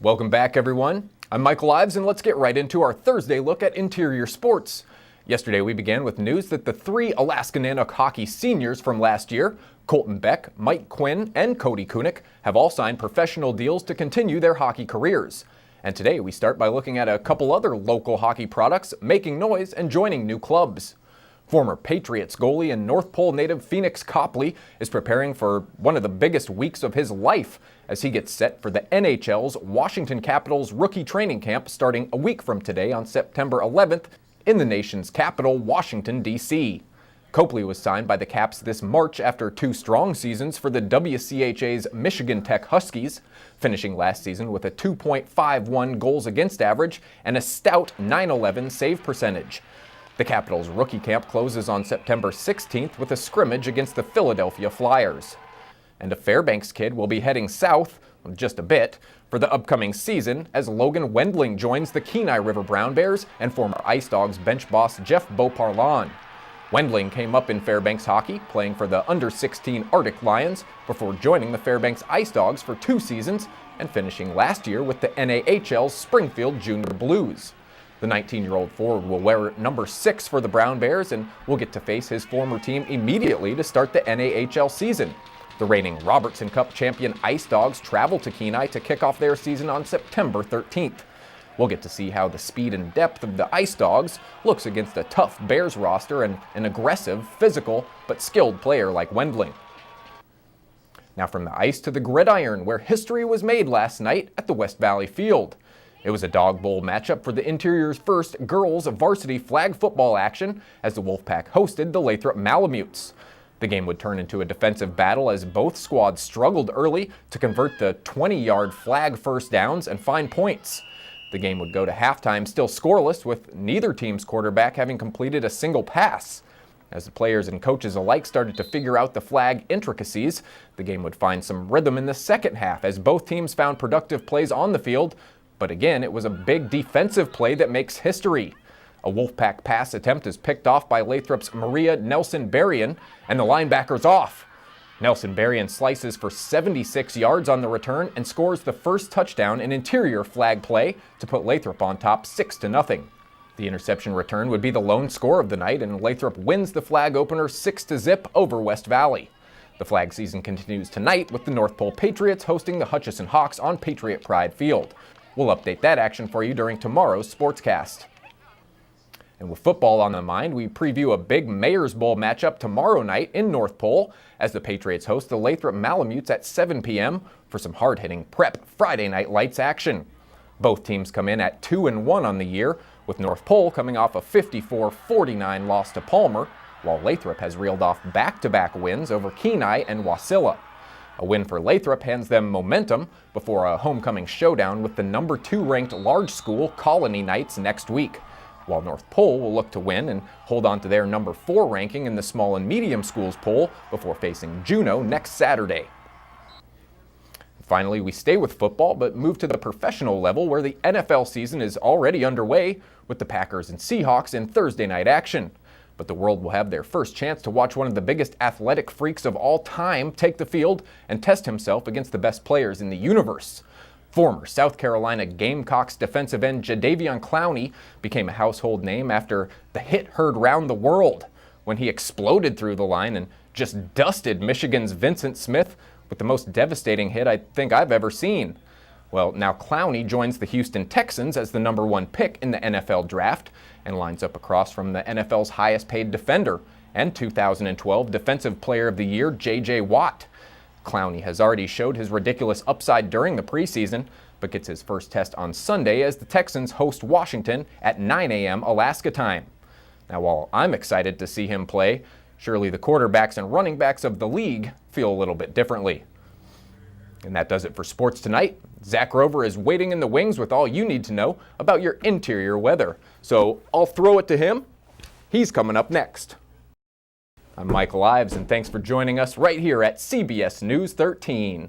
Welcome back, everyone. I'm Micheal Ives, and let's get right into our Thursday look at interior sports. Yesterday, we began with news that the three Alaska Nanook hockey seniors from last year, Colton Beck, Mike Quinn, and Cody Kunick, have all signed professional deals to continue their hockey careers. And today, we start by looking at a couple other local hockey products making noise and joining new clubs. Former Patriots goalie and North Pole native Phoenix Copley is preparing for one of the biggest weeks of his life as he gets set for the NHL's Washington Capitals rookie training camp starting a week from today on September 11th in the nation's capital, Washington, D.C. Copley was signed by the Caps this March after two strong seasons for the WCHA's Michigan Tech Huskies, finishing last season with a 2.51 goals against average and a stout .911 save percentage. The Capitals' rookie camp closes on September 16th with a scrimmage against the Philadelphia Flyers. And a Fairbanks kid will be heading south, just a bit, for the upcoming season as Logan Wendling joins the Kenai River Brown Bears and former Ice Dogs bench boss Jeff Beauparlon. Wendling came up in Fairbanks hockey, playing for the under-16 Arctic Lions before joining the Fairbanks Ice Dogs for 2 seasons and finishing last year with the NAHL's Springfield Junior Blues. The 19-year-old forward will wear number 6 for the Brown Bears and will get to face his former team immediately to start the NAHL season. The reigning Robertson Cup champion Ice Dogs travel to Kenai to kick off their season on September 13th. We'll get to see how the speed and depth of the Ice Dogs looks against a tough Bears roster and an aggressive, physical, but skilled player like Wendling. Now from the ice to the gridiron, where history was made last night at the West Valley Field. It was a dog bowl matchup for the interior's first girls varsity flag football action as the Wolfpack hosted the Lathrop Malamutes. The game would turn into a defensive battle as both squads struggled early to convert the 20-yard flag first downs and find points. The game would go to halftime still scoreless, with neither team's quarterback having completed a single pass. As the players and coaches alike started to figure out the flag intricacies, the game would find some rhythm in the second half as both teams found productive plays on the field. But again, it was a big defensive play that makes history. A Wolfpack pass attempt is picked off by Lathrop's Maria Nelson-Berrien, and the linebacker's off. Nelson-Berrien slices for 76 yards on the return and scores the first touchdown in interior flag play to put Lathrop on top 6-0. The interception return would be the lone score of the night, and Lathrop wins the flag opener 6-0 over West Valley. The flag season continues tonight with the North Pole Patriots hosting the Hutchison Hawks on Patriot Pride Field. We'll update that action for you during tomorrow's Sportscast. And with football on the mind, we preview a big Mayor's Bowl matchup tomorrow night in North Pole as the Patriots host the Lathrop Malamutes at 7 p.m. for some hard-hitting prep Friday Night Lights action. Both teams come in at 2-1 on the year, with North Pole coming off a 54-49 loss to Palmer, while Lathrop has reeled off back-to-back wins over Kenai and Wasilla. A win for Lathrop hands them momentum before a homecoming showdown with the number 2 ranked large school Colony Knights next week, while North Pole will look to win and hold on to their number 4 ranking in the small and medium schools poll before facing Juneau next Saturday. Finally, we stay with football but move to the professional level where the NFL season is already underway with the Packers and Seahawks in Thursday night action. But the world will have their first chance to watch one of the biggest athletic freaks of all time take the field and test himself against the best players in the universe. Former South Carolina Gamecocks defensive end Jadeveon Clowney became a household name after the hit heard round the world when he exploded through the line and just dusted Michigan's Vincent Smith with the most devastating hit I think I've ever seen. Well, now Clowney joins the Houston Texans as the number 1 pick in the NFL draft and lines up across from the NFL's highest paid defender and 2012 Defensive Player of the Year J.J. Watt. Clowney has already showed his ridiculous upside during the preseason, but gets his first test on Sunday as the Texans host Washington at 9 a.m. Alaska time. Now, while I'm excited to see him play, surely the quarterbacks and running backs of the league feel a little bit differently. And that does it for sports tonight. Zach Rover is waiting in the wings with all you need to know about your interior weather. So I'll throw it to him. He's coming up next. I'm Micheal Ives, and thanks for joining us right here at CBS News 13.